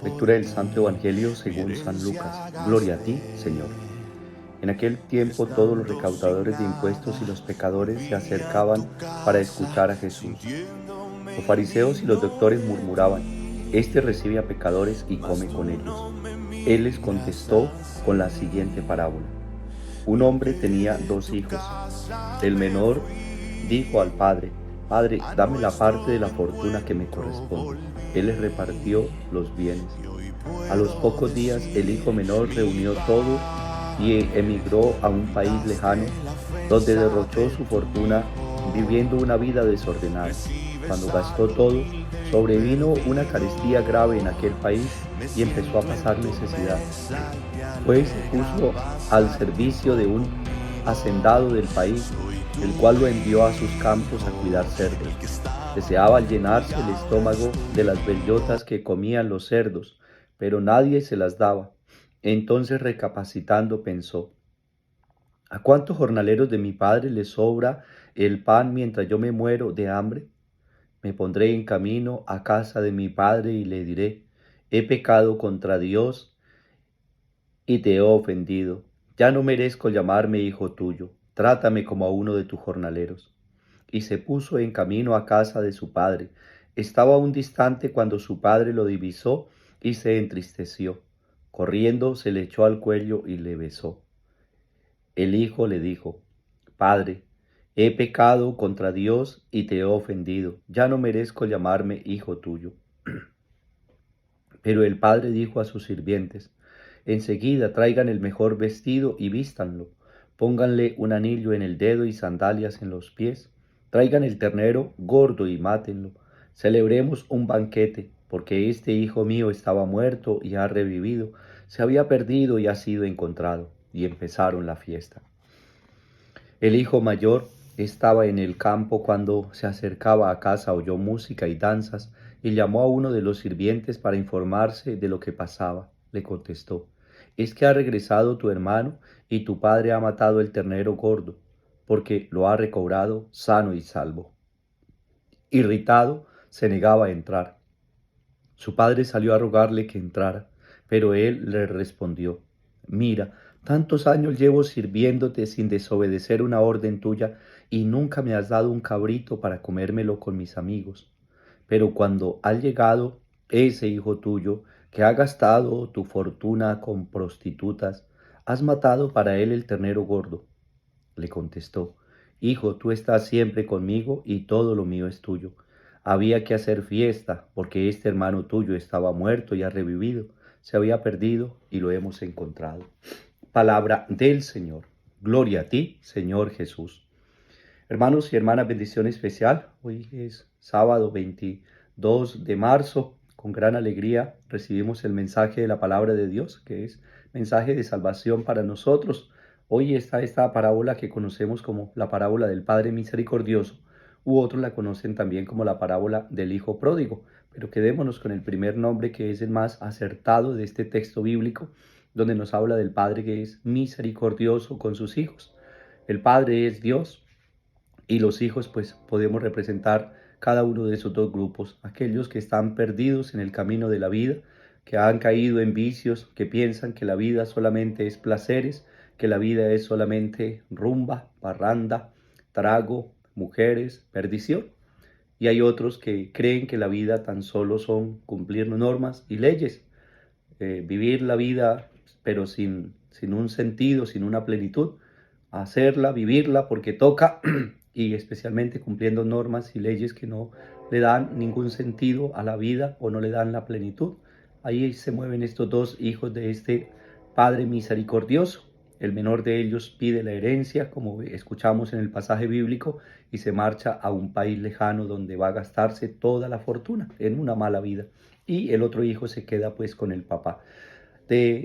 Lectura del Santo Evangelio según San Lucas. Gloria a ti, Señor. En aquel tiempo todos los recaudadores de impuestos y los pecadores se acercaban para escuchar a Jesús. Los fariseos y los doctores murmuraban: Este recibe a pecadores y come con ellos. Él les contestó con la siguiente parábola. Un hombre tenía dos hijos. El menor dijo al padre: Padre, dame la parte de la fortuna que me corresponde. Él les repartió los bienes. A los pocos días el hijo menor reunió todo y emigró a un país lejano, donde derrochó su fortuna viviendo una vida desordenada. Cuando gastó todo, sobrevino una carestía grave en aquel país y empezó a pasar necesidad. Pues se puso al servicio de un hacendado del país, el cual lo envió a sus campos a cuidar cerdos. Deseaba llenarse el estómago de las bellotas que comían los cerdos, pero nadie se las daba. Entonces, recapacitando, pensó: ¿A cuántos jornaleros de mi padre les sobra el pan mientras yo me muero de hambre? Me pondré en camino a casa de mi padre y le diré: He pecado contra Dios y te he ofendido. Ya no merezco llamarme hijo tuyo. Trátame como a uno de tus jornaleros. Y se puso en camino a casa de su padre. Estaba aún distante cuando su padre lo divisó y se entristeció. Corriendo se le echó al cuello y le besó. El hijo le dijo: Padre, he pecado contra Dios y te he ofendido. Ya no merezco llamarme hijo tuyo. Pero el padre dijo a sus sirvientes: Enseguida traigan el mejor vestido y vístanlo. Pónganle un anillo en el dedo y sandalias en los pies. Traigan el ternero gordo y mátenlo. Celebremos un banquete, porque este hijo mío estaba muerto y ha revivido, se había perdido y ha sido encontrado. Y empezaron la fiesta. El hijo mayor estaba en el campo cuando se acercaba a casa, oyó música y danzas y llamó a uno de los sirvientes para informarse de lo que pasaba. Le contestó: Es que ha regresado tu hermano y tu padre ha matado el ternero gordo, porque lo ha recobrado sano y salvo. Irritado, se negaba a entrar. Su padre salió a rogarle que entrara, pero él le respondió: Mira, tantos años llevo sirviéndote sin desobedecer una orden tuya y nunca me has dado un cabrito para comérmelo con mis amigos. Pero cuando ha llegado ese hijo tuyo, que ha gastado tu fortuna con prostitutas, has matado para él el ternero gordo. Le contestó: Hijo, tú estás siempre conmigo y todo lo mío es tuyo. Había que hacer fiesta, porque este hermano tuyo estaba muerto y ha revivido, se había perdido y lo hemos encontrado. Palabra del Señor. Gloria a ti, Señor Jesús. Hermanos y hermanas, bendición especial. Hoy es sábado 22 de marzo. Con gran alegría recibimos el mensaje de la palabra de Dios, que es mensaje de salvación para nosotros. Hoy está esta parábola que conocemos como la parábola del Padre Misericordioso, u otros la conocen también como la parábola del Hijo Pródigo. Pero quedémonos con el primer nombre, que es el más acertado de este texto bíblico, donde nos habla del Padre que es misericordioso con sus hijos. El Padre es Dios, y los hijos pues podemos representar cada uno de esos dos grupos: aquellos que están perdidos en el camino de la vida, que han caído en vicios, que piensan que la vida solamente es placeres, que la vida es solamente rumba, parranda, trago, mujeres, perdición. Y hay otros que creen que la vida tan solo son cumplir normas y leyes, vivir la vida pero sin un sentido, sin una plenitud, hacerla, vivirla porque toca y especialmente cumpliendo normas y leyes que no le dan ningún sentido a la vida o no le dan la plenitud. Ahí se mueven estos dos hijos de este Padre misericordioso. El menor de ellos pide la herencia, como escuchamos en el pasaje bíblico, y se marcha a un país lejano donde va a gastarse toda la fortuna en una mala vida. Y el otro hijo se queda pues con el papá.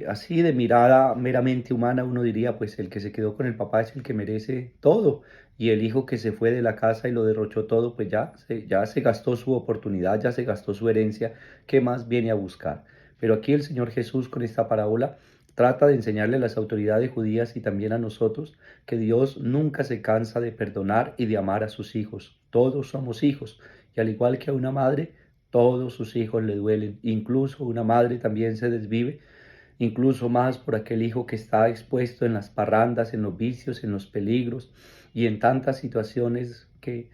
Así de mirada meramente humana uno diría, pues el que se quedó con el papá es el que merece todo, y el hijo que se fue de la casa y lo derrochó todo, pues ya se gastó su oportunidad, ya se gastó su herencia. ¿Qué más viene a buscar? Pero aquí el Señor Jesús, con esta parábola, trata de enseñarle a las autoridades judías y también a nosotros que Dios nunca se cansa de perdonar y de amar a sus hijos. Todos somos hijos, y al igual que a una madre, todos sus hijos le duelen, incluso una madre también se desvive, incluso más por aquel hijo que está expuesto en las parrandas, en los vicios, en los peligros y en tantas situaciones que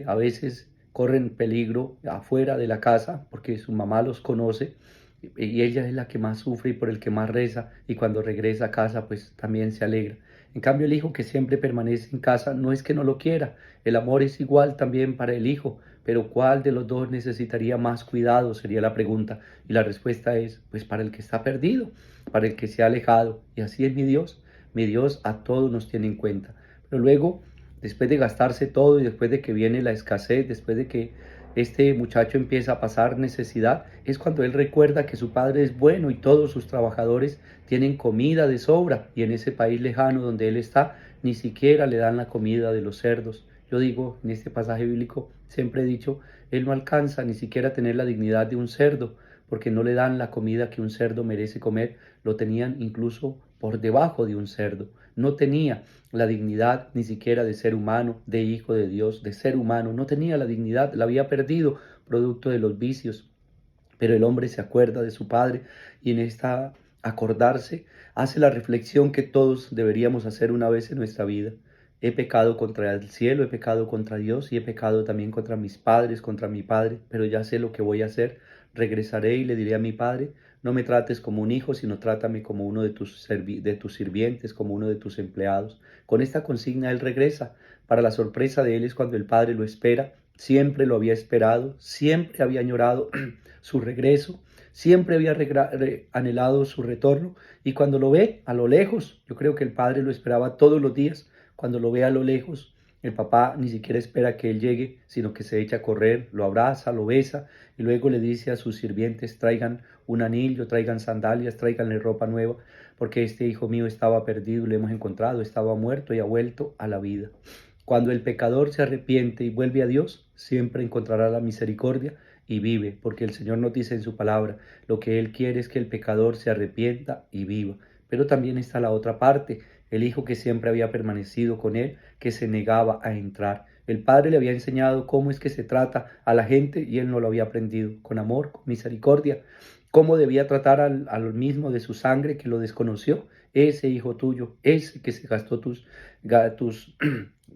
a veces corren peligro afuera de la casa porque su mamá los conoce y ella es la que más sufre y por el que más reza y cuando regresa a casa pues también se alegra. En cambio el hijo que siempre permanece en casa no es que no lo quiera, el amor es igual también para el hijo, pero ¿cuál de los dos necesitaría más cuidado? Sería la pregunta. Y la respuesta es, pues para el que está perdido, para el que se ha alejado. Y así es mi Dios. Mi Dios a todos nos tiene en cuenta. Pero luego, después de gastarse todo y después de que viene la escasez, después de que este muchacho empieza a pasar necesidad, es cuando él recuerda que su padre es bueno y todos sus trabajadores tienen comida de sobra. Y en ese país lejano donde él está, ni siquiera le dan la comida de los cerdos. Yo digo, en este pasaje bíblico, siempre he dicho, él no alcanza ni siquiera a tener la dignidad de un cerdo, porque no le dan la comida que un cerdo merece comer, lo tenían incluso por debajo de un cerdo. No tenía la dignidad ni siquiera de ser humano, de hijo de Dios, de ser humano. No tenía la dignidad, la había perdido producto de los vicios. Pero el hombre se acuerda de su padre y en esta acordarse hace la reflexión que todos deberíamos hacer una vez en nuestra vida. He pecado contra el cielo, he pecado contra Dios y he pecado también contra mis padres, contra mi padre, pero ya sé lo que voy a hacer. Regresaré y le diré a mi padre, no me trates como un hijo, sino trátame como uno de tus sirvientes, como uno de tus empleados. Con esta consigna él regresa. Para la sorpresa de él es cuando el padre lo espera. Siempre lo había esperado, siempre había añorado su regreso, siempre había anhelado su retorno y cuando lo ve a lo lejos, yo creo que el padre lo esperaba todos los días, cuando lo ve a lo lejos, el papá ni siquiera espera que él llegue, sino que se echa a correr, lo abraza, lo besa y luego le dice a sus sirvientes, traigan un anillo, traigan sandalias, tráiganle ropa nueva, porque este hijo mío estaba perdido y lo hemos encontrado, estaba muerto y ha vuelto a la vida. Cuando el pecador se arrepiente y vuelve a Dios, siempre encontrará la misericordia y vive, porque el Señor nos dice en su palabra, lo que Él quiere es que el pecador se arrepienta y viva. Pero también está la otra parte, el hijo que siempre había permanecido con Él, que se negaba a entrar. El Padre le había enseñado cómo es que se trata a la gente y Él no lo había aprendido, con amor, con misericordia, cómo debía tratar al mismo de su sangre que lo desconoció, ese hijo tuyo, ese que se gastó tus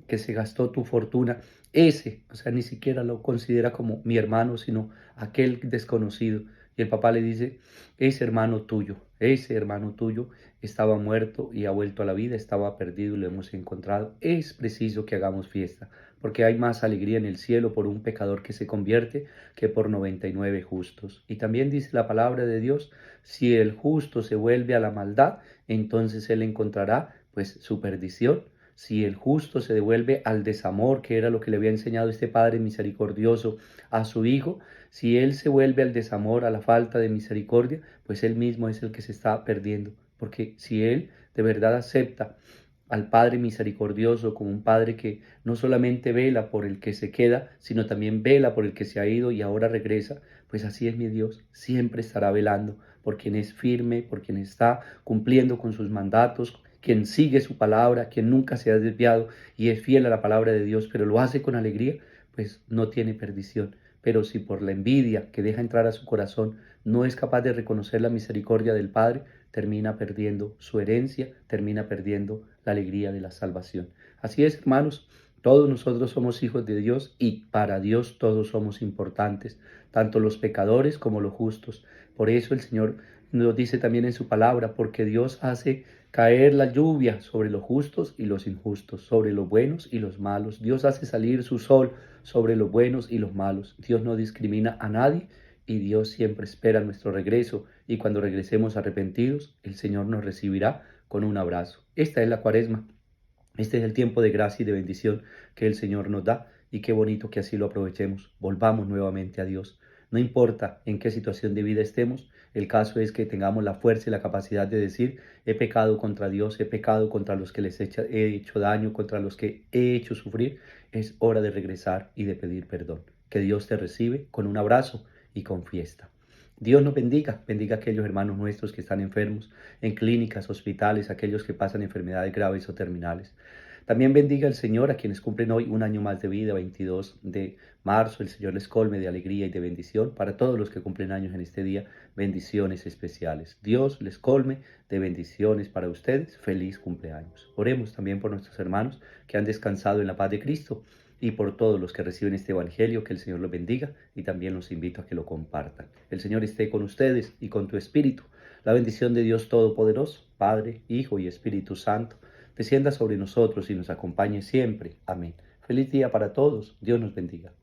que se gastó tu fortuna, ese, o sea, ni siquiera lo considera como mi hermano, sino aquel desconocido. Y el papá le dice, ese hermano tuyo estaba muerto y ha vuelto a la vida, estaba perdido y lo hemos encontrado. Es preciso que hagamos fiesta, porque hay más alegría en el cielo por un pecador que se convierte que por 99 justos. Y también dice la palabra de Dios, si el justo se vuelve a la maldad, entonces él encontrará pues su perdición. Si el justo se devuelve al desamor, que era lo que le había enseñado este Padre misericordioso a su Hijo, si él se vuelve al desamor, a la falta de misericordia, pues él mismo es el que se está perdiendo. Porque si él de verdad acepta al Padre misericordioso como un Padre que no solamente vela por el que se queda, sino también vela por el que se ha ido y ahora regresa, pues así es mi Dios, siempre estará velando por quien es firme, por quien está cumpliendo con sus mandatos, quien sigue su palabra, quien nunca se ha desviado y es fiel a la palabra de Dios, pero lo hace con alegría, pues no tiene perdición. Pero si por la envidia que deja entrar a su corazón no es capaz de reconocer la misericordia del Padre, termina perdiendo su herencia, termina perdiendo la alegría de la salvación. Así es, hermanos, todos nosotros somos hijos de Dios y para Dios todos somos importantes, tanto los pecadores como los justos. Por eso el Señor nos dice también en su palabra, porque Dios hace caer la lluvia sobre los justos y los injustos, sobre los buenos y los malos. Dios hace salir su sol sobre los buenos y los malos. Dios no discrimina a nadie y Dios siempre espera nuestro regreso y cuando regresemos arrepentidos, el Señor nos recibirá con un abrazo. Esta es la Cuaresma. Este es el tiempo de gracia y de bendición que el Señor nos da y qué bonito que así lo aprovechemos. Volvamos nuevamente a Dios. No importa en qué situación de vida estemos, el caso es que tengamos la fuerza y la capacidad de decir, he pecado contra Dios, he pecado contra los que he hecho daño, contra los que he hecho sufrir. Es hora de regresar y de pedir perdón. Que Dios te recibe con un abrazo y con fiesta. Dios nos bendiga, bendiga a aquellos hermanos nuestros que están enfermos en clínicas, hospitales, aquellos que pasan enfermedades graves o terminales. También bendiga el Señor a quienes cumplen hoy un año más de vida, 22 de marzo. El Señor les colme de alegría y de bendición. Para todos los que cumplen años en este día, bendiciones especiales. Dios les colme de bendiciones para ustedes. Feliz cumpleaños. Oremos también por nuestros hermanos que han descansado en la paz de Cristo y por todos los que reciben este Evangelio. Que el Señor los bendiga y también los invito a que lo compartan. El Señor esté con ustedes y con tu espíritu. La bendición de Dios Todopoderoso, Padre, Hijo y Espíritu Santo, descienda sobre nosotros y nos acompañe siempre. Amén. Feliz día para todos. Dios nos bendiga.